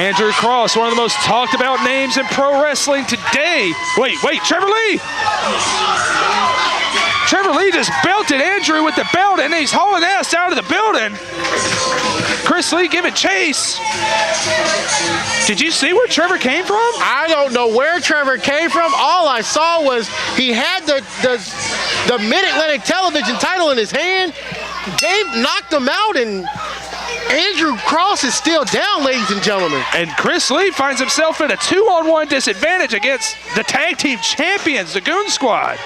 Andrew Cross, one of the most talked about names in pro wrestling today. Wait, Trevor Lee! Trevor Lee just belted Andrew with the belt, and he's hauling ass out of the building. Chris Lea giving chase. Did you see where Trevor came from? I don't know where Trevor came from. All I saw was he had the Mid-Atlantic television title in his hand. Dave knocked him out, and Andrew Cross is still down, ladies and gentlemen. And Chris Lea finds himself in a 2-on-1 disadvantage against the tag team champions, the Goon Squad.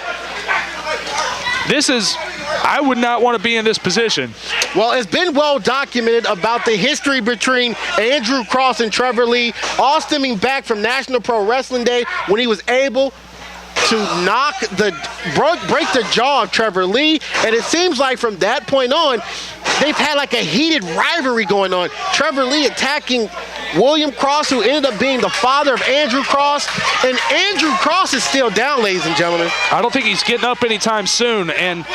I would not want to be in this position. Well, it's been well documented about the history between Andrew Cross and Trevor Lee, all stemming back from National Pro Wrestling Day when he was able to break the jaw of Trevor Lee. And it seems like from that point on, they've had like a heated rivalry going on. Trevor Lee attacking William Cross, who ended up being the father of Andrew Cross. And Andrew Cross is still down, ladies and gentlemen. I don't think he's getting up anytime soon. And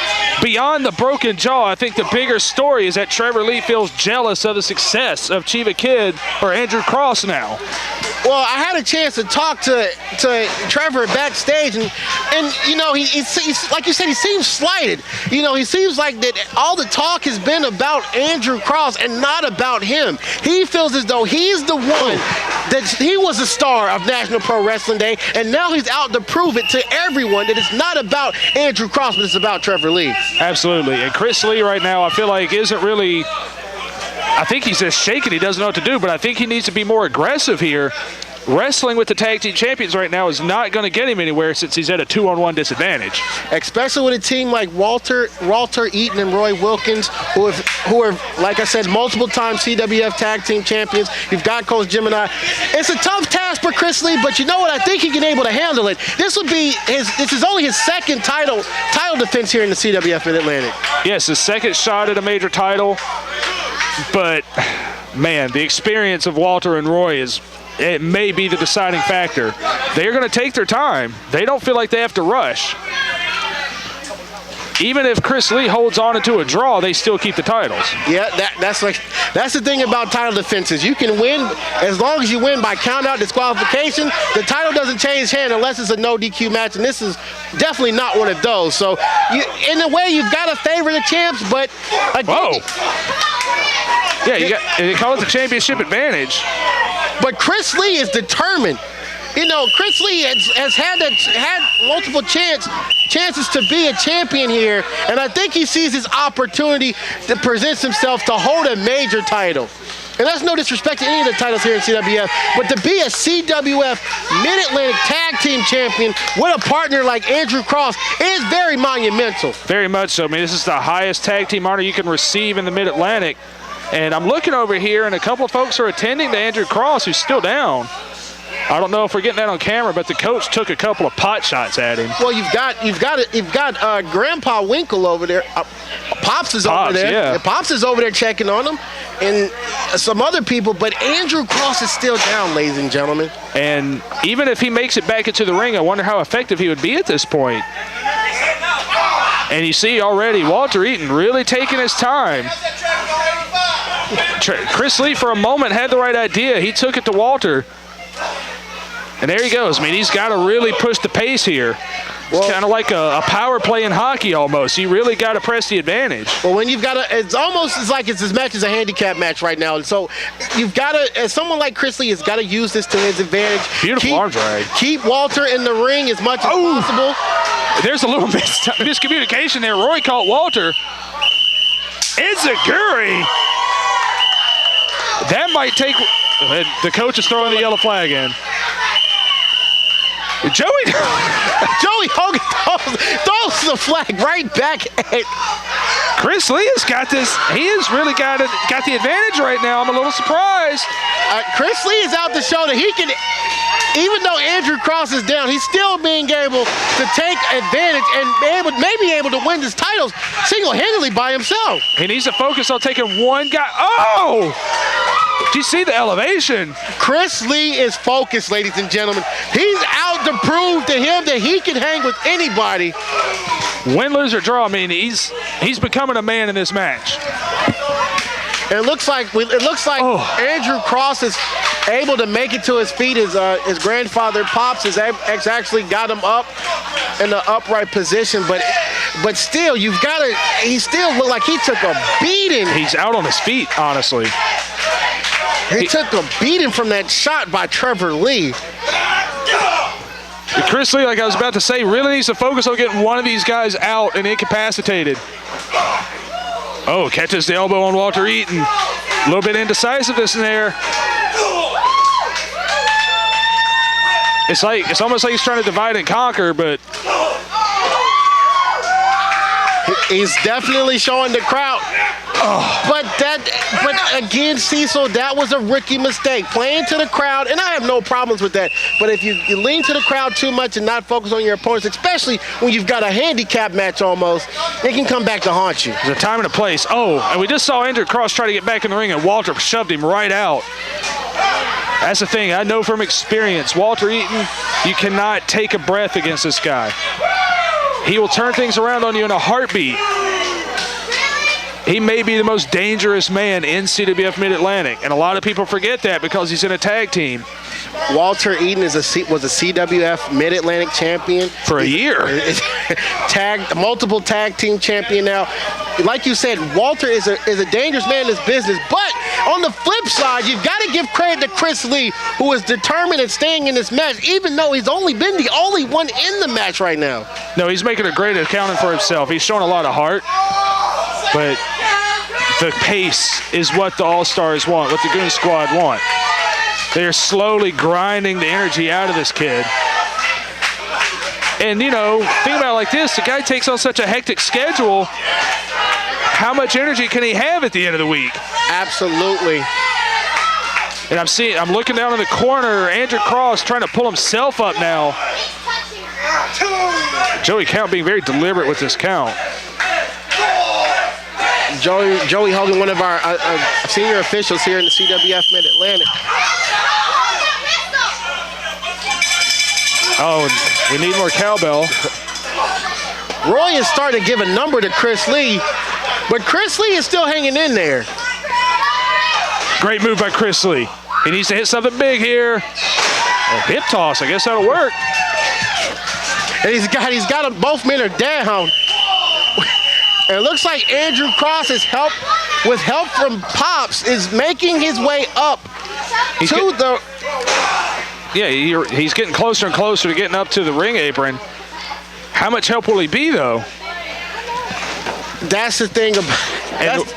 beyond the broken jaw, I think the bigger story is that Trevor Lee feels jealous of the success of Chiva Kid or Andrew Cross now. Well, I had a chance to talk to Trevor backstage, and you know, he's like you said, he seems slighted. You know, he seems like that all the talk has been about Andrew Cross and not about him. He feels as though he's the one, that he was a star of National Pro Wrestling Day, and now he's out to prove it to everyone that it's not about Andrew Cross, but it's about Trevor Lee. Absolutely. And Chris Lea right now, I feel like isn't really, I think he's just shaking. He doesn't know what to do, but I think he needs to be more aggressive here. Wrestling with the tag team champions right now is not going to get him anywhere since he's at a 2-on-1 disadvantage. Especially with a team like Walter, Eaton, and Roy Wilkins, who are, like I said, multiple time CWF tag team champions. You've got Coach Gemini. It's a tough task for Chris Lea, but you know what? I think he can able to handle it. This is only his second title defense here in the CWF Mid-Atlantic. Yes, his second shot at a major title, but man, the experience of Walter and Roy it may be the deciding factor. They're going to take their time. They don't feel like they have to rush. Even if Chris Lea holds on into a draw, they still keep the titles. Yeah, that's the thing about title defenses. You can win as long as you win by count-out disqualification. The title doesn't change hand unless it's a no DQ match, and this is definitely not one of those. So, in a way, you've got to favor the champs, but again, yeah, they call it the championship advantage. But Chris Lea is determined. You know, Chris Lea has had multiple chances to be a champion here, and I think he sees his opportunity to present himself to hold a major title. And that's no disrespect to any of the titles here in CWF, but to be a CWF Mid-Atlantic Tag Team Champion with a partner like Andrew Cross is very monumental. Very much so. I mean, this is the highest tag team honor you can receive in the Mid-Atlantic. And I'm looking over here, and a couple of folks are attending to Andrew Cross, who's still down. I don't know if we're getting that on camera, but the coach took a couple of pot shots at him. Well, you've got Grandpa Winkle over there. Pops is over there. Yeah. Pops is over there checking on him, and some other people. But Andrew Cross is still down, ladies and gentlemen. And even if he makes it back into the ring, I wonder how effective he would be at this point. And you see already Walter Eaton really taking his time. Chris Lea, for a moment, had the right idea. He took it to Walter. And there he goes. I mean, he's got to really push the pace here. It's kind of like a power play in hockey almost. You really got to press the advantage. Well, when you've got to, it's like this match is a handicap match right now. And so you've got to, as someone like Chris Lea has got to use this to his advantage. Beautiful arm drag. Keep Walter in the ring as much as possible. There's a little miscommunication there. Roy caught Walter. Enziguri. That might take, the coach is throwing the yellow flag in. Joey Hogan throws the flag right back at Chris Lea has got this. He has really got the advantage right now. I'm a little surprised. Chris Lea is out to show that he can, even though Andrew Cross is down, he's still being able to take advantage and maybe able to win his titles single-handedly by himself. He needs to focus on taking one guy. Oh! Do you see the elevation? Chris Lea is focused, ladies and gentlemen. He's out to prove to him that he can hang with anybody. Win, lose, or draw. I mean, he's becoming a man in this match. And it looks like Andrew Cross able to make it to his feet. His grandfather Pops has actually got him up in the upright position, but still, you've got to. He still looked like he took a beating. He's out on his feet, honestly. He took a beating from that shot by Trevor Lee. Chris Lea, like I was about to say, really needs to focus on getting one of these guys out and incapacitated. Oh, catches the elbow on Walter Eaton. A little bit indecisiveness in there. It's almost like he's trying to divide and conquer, but he's definitely showing the crowd. Oh. But again, Cecil, that was a rookie mistake. Playing to the crowd, and I have no problems with that. But if you lean to the crowd too much and not focus on your opponents, especially when you've got a handicap match almost, it can come back to haunt you. There's a time and a place. Oh, and we just saw Aric Cross try to get back in the ring, and Walter shoved him right out. That's the thing. I know from experience, Walter Eaton, you cannot take a breath against this guy. He will turn things around on you in a heartbeat. He may be the most dangerous man in CWF Mid-Atlantic, and a lot of people forget that because he's in a tag team. Walter Eaton was a CWF Mid-Atlantic champion. For a year. Multiple tag team champion now. Like you said, Walter is a dangerous man in this business, but on the flip side, you've got to give credit to Chris Lea, who is determined at staying in this match, even though he's only been the only one in the match right now. No, he's making a great accounting for himself. He's showing a lot of heart, but the pace is what the All-Stars want, what the Goon Squad want. They're slowly grinding the energy out of this kid. And, you know, think about it like this. The guy takes on such a hectic schedule. How much energy can he have at the end of the week? Absolutely. And I'm looking down in the corner. Aric Cross trying to pull himself up now. Joey Count being very deliberate with this count. Joey Hogan, one of our senior officials here in the CWF Mid-Atlantic. Oh, we need more cowbell. Roy is starting to give a number to Chris Lea, but Chris Lea is still hanging in there. Great move by Chris Lea. He needs to hit something big here. A hip toss, I guess that'll work. And he's got them, both men are down. And it looks like Aric Cross is with help from Pops, is making his way up Yeah, he's getting closer and closer to getting up to the ring apron. How much help will he be, though? That's the thing about.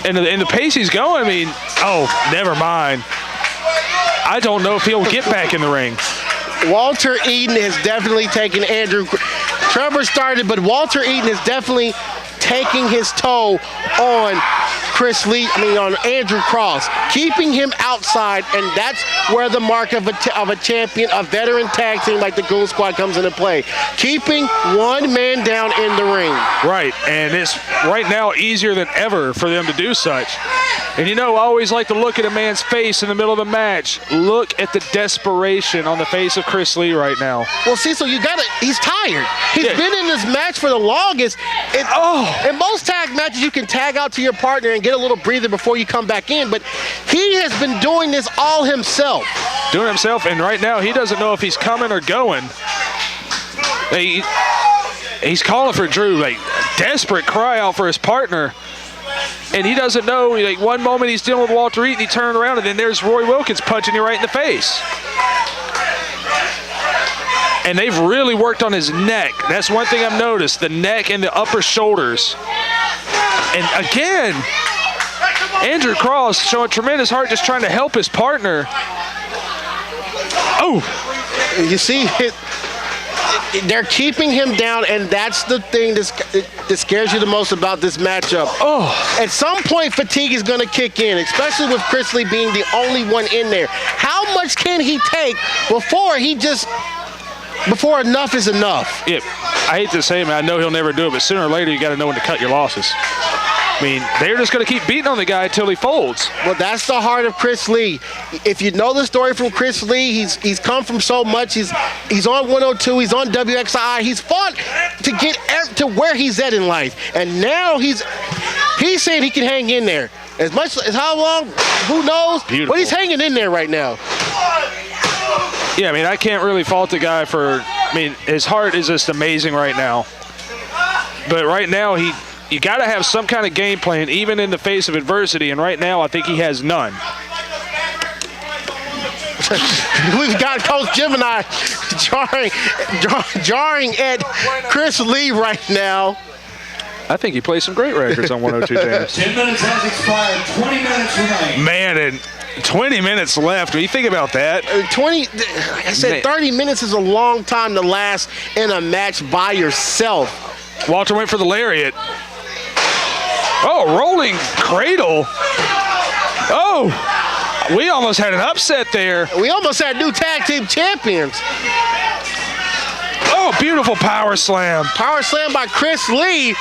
And the pace he's going, I mean, oh, never mind. I don't know if he'll get back in the ring. Walter Eaton has definitely taken Trevor started, but Walter Eaton is definitely taking his toe on on Aric Cross, keeping him outside, and that's where the mark of a champion, a veteran tag team like the Goon Squad comes into play. Keeping one man down in the ring. Right, and it's right now easier than ever for them to do such. And you know, I always like to look at a man's face in the middle of a match. Look at the desperation on the face of Chris Lea right now. Well, Cecil, he's tired. He's been in this match for the longest. In most tag matches, you can tag out to your partner and get a little breather before you come back in, but he has been doing this all himself. Doing himself, and right now he doesn't know if he's coming or going. He's calling for Drew, like desperate cry out for his partner. And he doesn't know, like one moment he's dealing with Walter Eaton, he turned around, and then there's Roy Wilkins punching you right in the face. And they've really worked on his neck. That's one thing I've noticed, the neck and the upper shoulders. And again, Aric Cross showing tremendous heart, just trying to help his partner. Oh! You see, they're keeping him down, and that's the thing that scares you the most about this matchup. Oh! At some point, fatigue is going to kick in, especially with Chris Lea being the only one in there. How much can he take before enough is enough? Yeah, I hate to say it, man. I know he'll never do it, but sooner or later you got to know when to cut your losses. I mean, they're just going to keep beating on the guy until he folds. Well, that's the heart of Chris Lea. If you know the story from Chris Lea, he's come from so much. He's on 102. He's on WXI. He's fought to get to where he's at in life, and now he's saying he can hang in there. As much as how long, who knows? Beautiful. But he's hanging in there right now. Yeah, I mean, I can't really fault the guy for, I mean, his heart is just amazing right now. But right now, you got to have some kind of game plan, even in the face of adversity, and right now, I think he has none. We've got Coach Gemini jarring at Chris Lea right now. I think he plays some great records on 102 Jams. 10 minutes has expired, 20 minutes remain. Man, and 20 minutes left. When you think about that. 20, like I said, 30 minutes is a long time to last in a match by yourself. Walter went for the lariat. Oh, rolling cradle. Oh, we almost had an upset there. We almost had new tag team champions. Oh, beautiful power slam. Power slam by Chris Lea.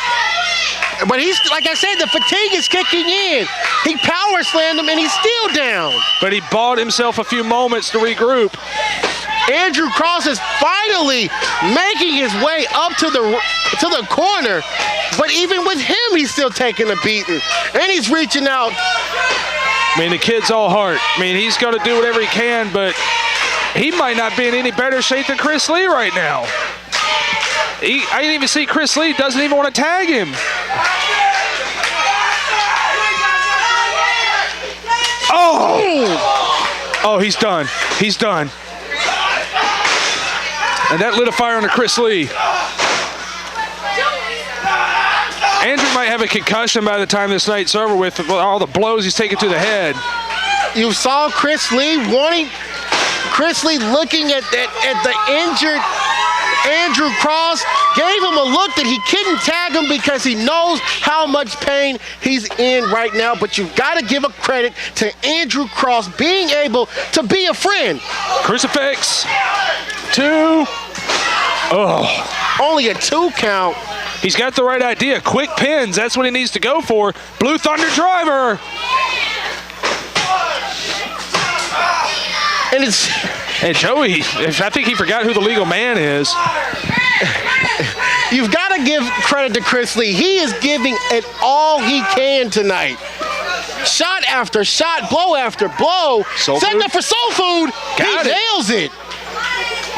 But he's, like I said, the fatigue is kicking in. He power slammed him and he's still down. But he bought himself a few moments to regroup. Andrew Cross is finally making his way up to the corner. But even with him, he's still taking a beating. And he's reaching out. I mean, the kid's all heart. I mean, he's going to do whatever he can, but he might not be in any better shape than Chris Lea right now. I didn't even see Chris Lea doesn't even want to tag him. Oh! Oh, he's done. He's done. And that lit a fire under Chris Lea. Andrew might have a concussion by the time this night's over with all the blows he's taken to the head. You saw Chris Lea looking at the injured Andrew Cross, gave him a look that he couldn't tag him because he knows how much pain he's in right now. But you've got to give a credit to Andrew Cross being able to be a friend. Crucifix. 2. Oh. Only a 2 count. He's got the right idea. Quick pins. That's what he needs to go for. Blue Thunder driver. And Joey, I think he forgot who the legal man is. You've got to give credit to Chris Lea. He is giving it all he can tonight. Shot after shot, blow after blow. Setting up for soul food. He nails it.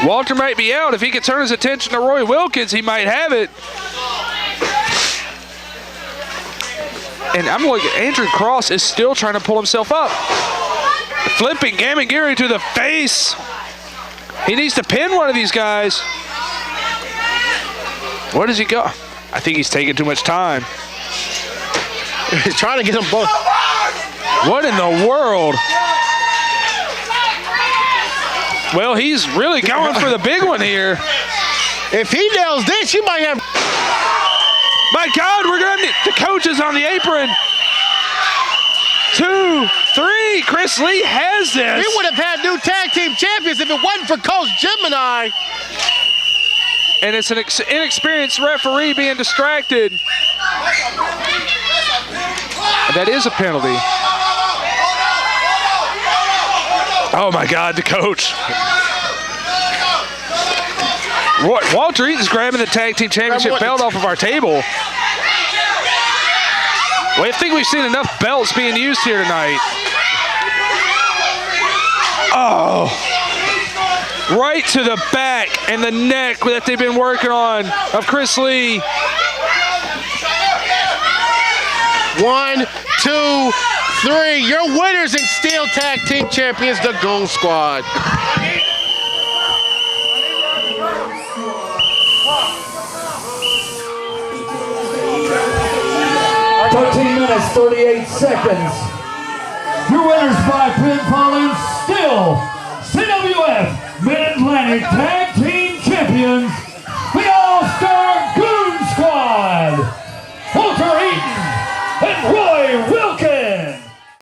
Walter might be out. If he could turn his attention to Roy Wilkins, he might have it. And I'm looking, Andrew Cross is still trying to pull himself up. Flipping Gamagiri to the face. He needs to pin one of these guys. Where does he go? I think he's taking too much time. He's trying to get them both. What in the world? Well, he's really going for the big one here. If he nails this, you might have. My God, we're going to have the coaches on the apron. 2, 3. Chris Lea has this. We would have had new tag team champions if it wasn't for Coach Gemini. And it's an inexperienced referee being distracted. That is a penalty. Oh my God, the coach. Walter Eaton's grabbing the tag team championship belt off of our table. Well, I think we've seen enough belts being used here tonight. Oh. Right to the back and the neck that they've been working on of Chris Lea. 1, 2, 3. Your winners and steel tag team champions, the Goon Squad. Minutes, 38 seconds. Your winners by pinfall and still CWF Mid-Atlantic Tag Team Champions,